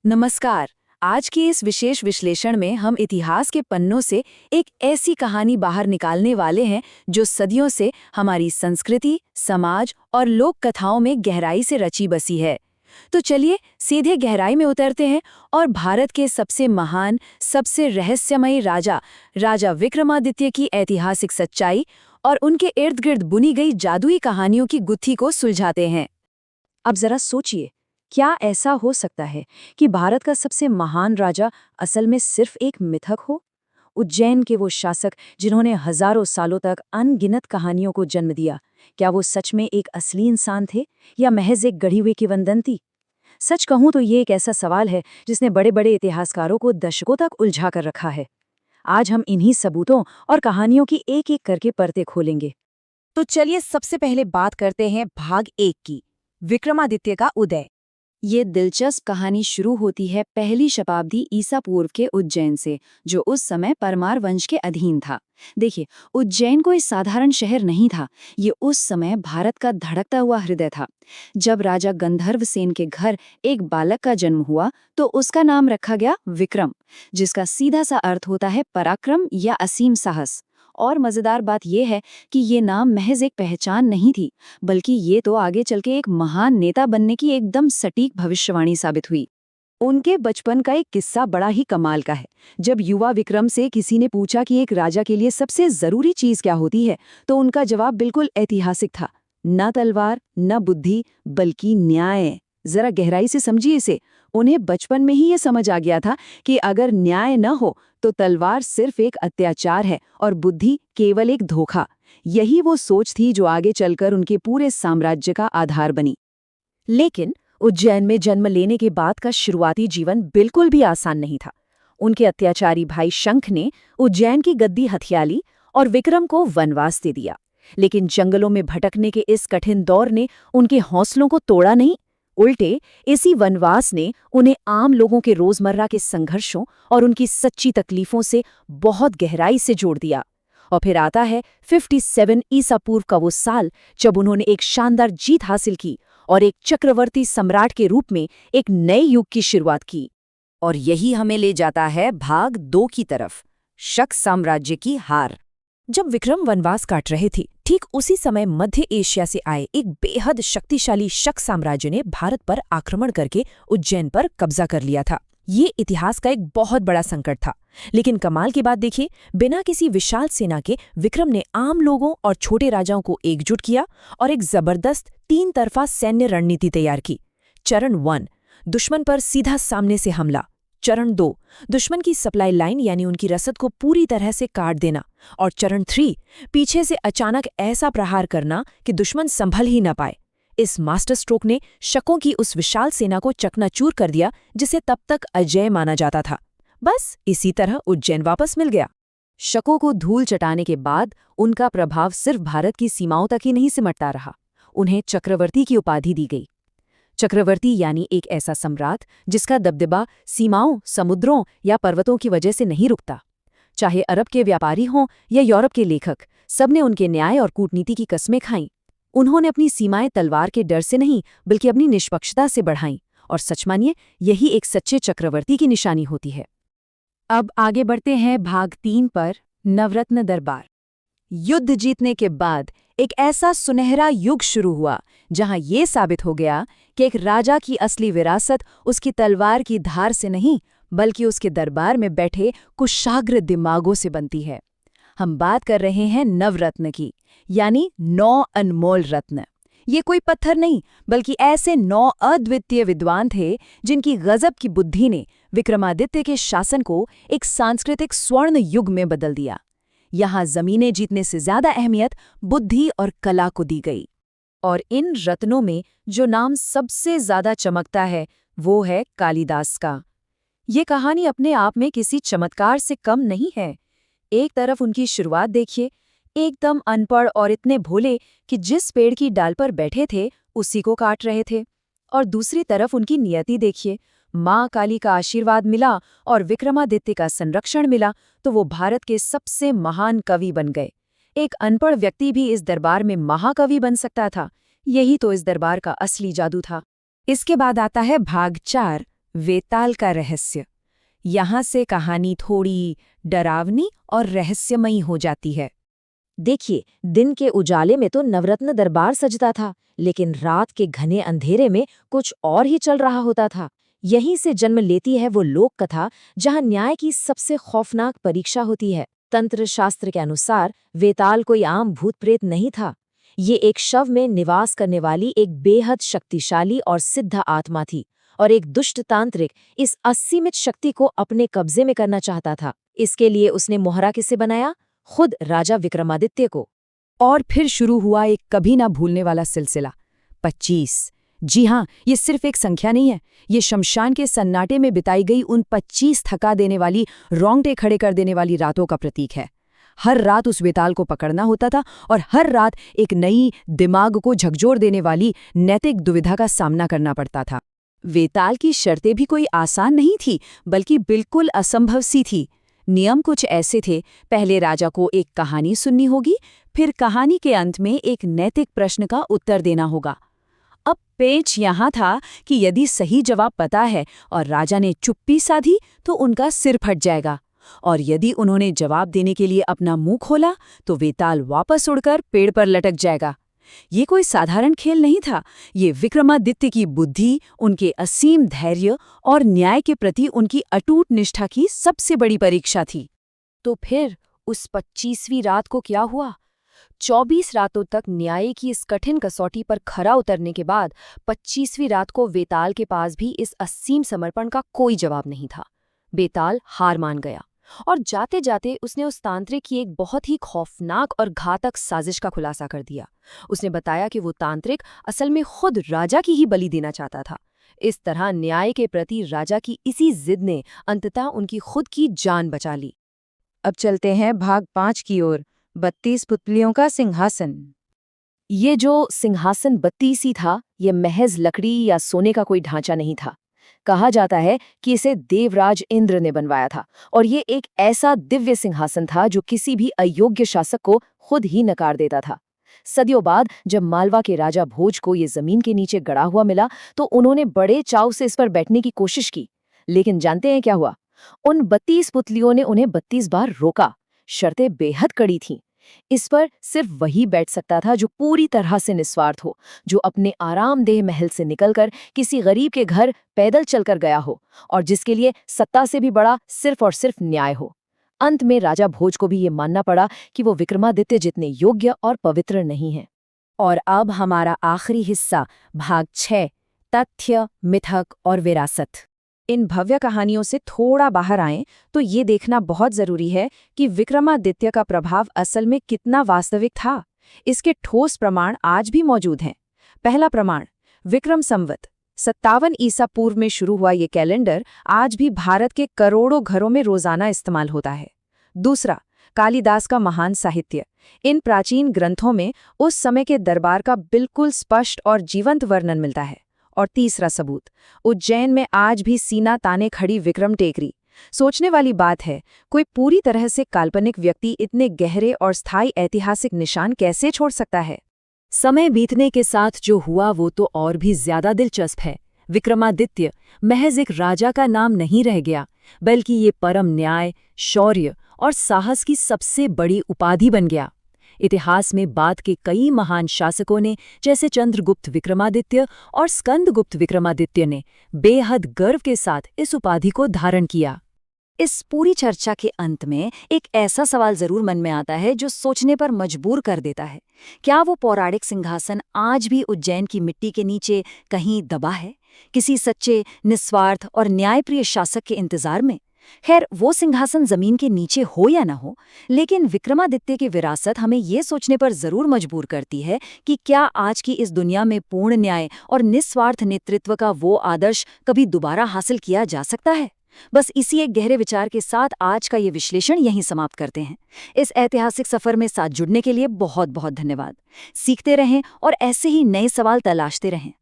नमस्कार। आज के इस विशेष विश्लेषण में हम इतिहास के पन्नों से एक ऐसी कहानी बाहर निकालने वाले हैं जो सदियों से हमारी संस्कृति, समाज और लोक कथाओं में गहराई से रची बसी है। तो चलिए सीधे गहराई में उतरते हैं और भारत के सबसे महान, सबसे रहस्यमयी राजा विक्रमादित्य की ऐतिहासिक सच्चाई और उनके इर्द गिर्द बुनी गई जादुई कहानियों की गुत्थी को सुलझाते हैं। अब जरा सोचिए, क्या ऐसा हो सकता है कि भारत का सबसे महान राजा असल में सिर्फ एक मिथक हो? उज्जैन के वो शासक जिन्होंने हजारों सालों तक अनगिनत कहानियों को जन्म दिया, क्या वो सच में एक असली इंसान थे या महज एक गढ़ी हुई किंवदंती? सच कहूं तो ये एक ऐसा सवाल है जिसने बड़े बड़े इतिहासकारों को दशकों तक उलझा कर रखा है। आज हम इन्हीं सबूतों और कहानियों की एक एक करके परतें खोलेंगे। तो चलिए सबसे पहले बात करते हैं भाग 1 की, विक्रमादित्य का उदय। ये दिलचस्प कहानी शुरू होती है पहली शताब्दी ईसा पूर्व के उज्जैन से, जो उस समय परमार वंश के अधीन था। देखिए, उज्जैन कोई साधारण शहर नहीं था। ये उस समय भारत का धड़कता हुआ हृदय था। जब राजा गंधर्व सेन के घर एक बालक का जन्म हुआ तो उसका नाम रखा गया विक्रम, जिसका सीधा सा अर्थ होता है पराक्रम या असीम साहस। और मजेदार बात यह है कि ये नाम महज एक पहचान नहीं थी, बल्कि ये तो आगे चल के एक महान नेता बनने की एकदम सटीक भविष्यवाणी साबित हुई। उनके बचपन का एक किस्सा बड़ा ही कमाल का है। जब युवा विक्रम से किसी ने पूछा कि एक राजा के लिए सबसे जरूरी चीज क्या होती है, तो उनका जवाब बिल्कुल ऐतिहासिक था। न तलवार, न बुद्धि, बल्कि न्याय। जरा गहराई से समझिए इसे। उन्हें बचपन में ही ये समझ आ गया था कि अगर न्याय न हो तो तलवार सिर्फ एक अत्याचार है और बुद्धि केवल एक धोखा। यही वो सोच थी जो आगे चलकर उनके पूरे साम्राज्य का आधार बनी। लेकिन उज्जैन में जन्म लेने के बाद का शुरुआती जीवन बिल्कुल भी आसान नहीं था। उनके अत्याचारी भाई शंख ने उज्जैन की गद्दी हथिया ली और विक्रम को वनवास दे दिया। लेकिन जंगलों में भटकने के इस कठिन दौर ने उनके हौसलों को तोड़ा नहीं। उल्टे इसी वनवास ने उन्हें आम लोगों के रोजमर्रा के संघर्षों और उनकी सच्ची तकलीफों से बहुत गहराई से जोड़ दिया। और फिर आता है 57 ईसा पूर्व का वो साल जब उन्होंने एक शानदार जीत हासिल की और एक चक्रवर्ती सम्राट के रूप में एक नए युग की शुरुआत की। और यही हमें ले जाता है भाग 2 की तरफ, शक साम्राज्य की हार। जब विक्रम वनवास काट रहे थे, ठीक उसी समय मध्य एशिया से आए एक बेहद शक्तिशाली शक साम्राज्य ने भारत पर आक्रमण करके उज्जैन पर कब्जा कर लिया था। ये इतिहास का एक बहुत बड़ा संकट था। लेकिन कमाल की बात देखिए, बिना किसी विशाल सेना के विक्रम ने आम लोगों और छोटे राजाओं को एकजुट किया और एक जबरदस्त 3 तरफा सैन्य रणनीति तैयार की। चरण 1, दुश्मन पर सीधा सामने से हमला। चरण 2, दुश्मन की सप्लाई लाइन यानी उनकी रसद को पूरी तरह से काट देना। और चरण 3, पीछे से अचानक ऐसा प्रहार करना कि दुश्मन संभल ही न पाए। इस मास्टर स्ट्रोक ने शकों की उस विशाल सेना को चकनाचूर कर दिया जिसे तब तक अजेय माना जाता था। बस इसी तरह उज्जैन वापस मिल गया। शकों को धूल चटाने के बाद उनका प्रभाव सिर्फ भारत की सीमाओं तक ही नहीं सिमटता रहा। उन्हें चक्रवर्ती की उपाधि दी गई। चक्रवर्ती यानी एक ऐसा सम्राट जिसका दबदबा सीमाओं, समुद्रों या पर्वतों की वजह से नहीं रुकता। चाहे अरब के व्यापारी हों या यूरोप के लेखक, सबने उनके न्याय और कूटनीति की कस्में खाईं। उन्होंने अपनी सीमाएं तलवार के डर से नहीं बल्कि अपनी निष्पक्षता से बढ़ाईं। और सच मानिए, यही एक सच्चे चक्रवर्ती की निशानी होती है। अब आगे बढ़ते हैं भाग 3 पर, नवरत्न दरबार। युद्ध जीतने के बाद एक ऐसा सुनहरा युग शुरू हुआ जहां ये साबित हो गया कि एक राजा की असली विरासत उसकी तलवार की धार से नहीं बल्कि उसके दरबार में बैठे कुशाग्र दिमागों से बनती है। हम बात कर रहे हैं नवरत्न की, यानी 9 अनमोल रत्न। ये कोई पत्थर नहीं बल्कि ऐसे 9 अद्वितीय विद्वान थे जिनकी गजब की बुद्धि ने विक्रमादित्य के शासन को एक सांस्कृतिक स्वर्ण युग में बदल दिया। यहाँ जमीनें जीतने से ज्यादा अहमियत बुद्धि और कला को दी गई। और इन रत्नों में जो नाम सबसे ज्यादा चमकता है वो है कालिदास का। ये कहानी अपने आप में किसी चमत्कार से कम नहीं है। एक तरफ उनकी शुरुआत देखिए, एकदम अनपढ़ और इतने भोले कि जिस पेड़ की डाल पर बैठे थे उसी को काट रहे थे। और दूसरी तरफ उनकी नियति देखिए, माँ काली का आशीर्वाद मिला और विक्रमादित्य का संरक्षण मिला तो वो भारत के सबसे महान कवि बन गए। एक अनपढ़ व्यक्ति भी इस दरबार में महाकवि बन सकता था। यही तो इस दरबार का असली जादू था। इसके बाद आता है भाग 4, वेताल का रहस्य। यहाँ से कहानी थोड़ी डरावनी और रहस्यमयी हो जाती है। देखिए, दिन के उजाले में तो नवरत्न दरबार सजता था, लेकिन रात के घने अंधेरे में कुछ और ही चल रहा होता था। यहीं से जन्म लेती है वो लोक कथा जहां न्याय की सबसे खौफनाक परीक्षा होती है। तंत्र शास्त्र के अनुसार वेताल कोई आम भूत प्रेत नहीं था। ये एक शव में निवास करने वाली एक बेहद शक्तिशाली और सिद्ध आत्मा थी, और एक दुष्ट तांत्रिक इस असीमित शक्ति को अपने कब्जे में करना चाहता था। इसके लिए उसने मोहरा किसे बनाया? खुद राजा विक्रमादित्य को। और फिर शुरू हुआ एक कभी ना भूलने वाला सिलसिला। 25। जी हाँ, ये सिर्फ एक संख्या नहीं है, ये शमशान के सन्नाटे में बिताई गई उन 25 थका देने वाली, रोंगटे खड़े कर देने वाली रातों का प्रतीक है। हर रात उस वेताल को पकड़ना होता था, और हर रात एक नई, दिमाग को झकझोर देने वाली नैतिक दुविधा का सामना करना पड़ता था। वेताल की शर्तें भी कोई आसान नहीं थी, बल्कि बिल्कुल असंभव सी थी। नियम कुछ ऐसे थे, पहले राजा को एक कहानी सुननी होगी, फिर कहानी के अंत में एक नैतिक प्रश्न का उत्तर देना होगा। अब पेच यहाँ था कि यदि सही जवाब पता है और राजा ने चुप्पी साधी तो उनका सिर फट जाएगा, और यदि उन्होंने जवाब देने के लिए अपना मुंह खोला तो वेताल वापस उड़कर पेड़ पर लटक जाएगा। ये कोई साधारण खेल नहीं था, ये विक्रमादित्य की बुद्धि, उनके असीम धैर्य और न्याय के प्रति उनकी अटूट निष्ठा की सबसे बड़ी परीक्षा थी। तो फिर उस 25वीं रात को क्या हुआ? 24 रातों तक न्याय की इस कठिन कसौटी पर खरा उतरने के बाद 25वीं रात को वेताल के पास भी इस असीम समर्पण का कोई जवाब नहीं था। वेताल हार मान गया, और जाते जाते उसने उस तांत्रिक की एक बहुत ही खौफनाक और घातक साजिश का खुलासा कर दिया। उसने बताया कि वो तांत्रिक असल में खुद राजा की ही बलि देना चाहता था। इस तरह न्याय के प्रति राजा की इसी जिद ने अंततः उनकी खुद की जान बचा ली। अब चलते हैं भाग 5 की ओर, 32 पुतलियों का सिंहासन। ये जो सिंहासन 32 ही था, ये महज लकड़ी या सोने का कोई ढांचा नहीं था। कहा जाता है कि इसे देवराज इंद्र ने बनवाया था, और ये एक ऐसा दिव्य सिंहासन था जो किसी भी अयोग्य शासक को खुद ही नकार देता था। सदियों बाद जब मालवा के राजा भोज को ये जमीन के नीचे गड़ा हुआ मिला, तो उन्होंने बड़े चाव से इस पर बैठने की कोशिश की। लेकिन जानते हैं क्या हुआ? उन 32 पुतलियों ने उन्हें 32 बार रोका। शर्तें बेहद कड़ी थीं। इस पर सिर्फ वही बैठ सकता था जो पूरी तरह से निस्वार्थ हो, जो अपने आरामदेह महल से निकलकर किसी गरीब के घर पैदल चलकर गया हो, और जिसके लिए सत्ता से भी बड़ा सिर्फ और सिर्फ न्याय हो। अंत में राजा भोज को भी ये मानना पड़ा कि वो विक्रमादित्य जितने योग्य और पवित्र नहीं हैं। और अब हमारा आखिरी हिस्सा, भाग 6, तथ्य, मिथक और विरासत। इन भव्य कहानियों से थोड़ा बाहर आएं तो ये देखना बहुत जरूरी है कि विक्रमादित्य का प्रभाव असल में कितना वास्तविक था। इसके ठोस प्रमाण आज भी मौजूद हैं। पहला प्रमाण, विक्रम संवत 57 ईसा पूर्व में शुरू हुआ ये कैलेंडर आज भी भारत के करोड़ों घरों में रोजाना इस्तेमाल होता है। दूसरा, कालिदास का महान साहित्य। इन प्राचीन ग्रंथों में उस समय के दरबार का बिल्कुल स्पष्ट और जीवंत वर्णन मिलता है। और तीसरा सबूत, उज्जैन में आज भी सीना ताने खड़ी विक्रम टेकरी। सोचने वाली बात है, कोई पूरी तरह से काल्पनिक व्यक्ति इतने गहरे और स्थायी ऐतिहासिक निशान कैसे छोड़ सकता है? समय बीतने के साथ जो हुआ वो तो और भी ज्यादा दिलचस्प है। विक्रमादित्य महज एक राजा का नाम नहीं रह गया, बल्कि ये परम न्याय, शौर्य और साहस की सबसे बड़ी उपाधि बन गया। इतिहास में बाद के कई महान शासकों ने, जैसे चंद्रगुप्त विक्रमादित्य और स्कंदगुप्त विक्रमादित्य ने, बेहद गर्व के साथ इस उपाधि को धारण किया। इस पूरी चर्चा के अंत में एक ऐसा सवाल जरूर मन में आता है जो सोचने पर मजबूर कर देता है। क्या वो पौराणिक सिंहासन आज भी उज्जैन की मिट्टी के नीचे कहीं दबा है, किसी सच्चे, निस्वार्थ और न्यायप्रिय शासक के इंतजार में? खैर, वो सिंहासन जमीन के नीचे हो या न हो, लेकिन विक्रमादित्य की विरासत हमें ये सोचने पर जरूर मजबूर करती है कि क्या आज की इस दुनिया में पूर्ण न्याय और निस्वार्थ नेतृत्व का वो आदर्श कभी दोबारा हासिल किया जा सकता है? बस इसी एक गहरे विचार के साथ आज का ये विश्लेषण यहीं समाप्त करते हैं। इस ऐतिहासिक सफर में साथ जुड़ने के लिए बहुत बहुत धन्यवाद। सीखते रहें और ऐसे ही नए सवाल तलाशते रहें।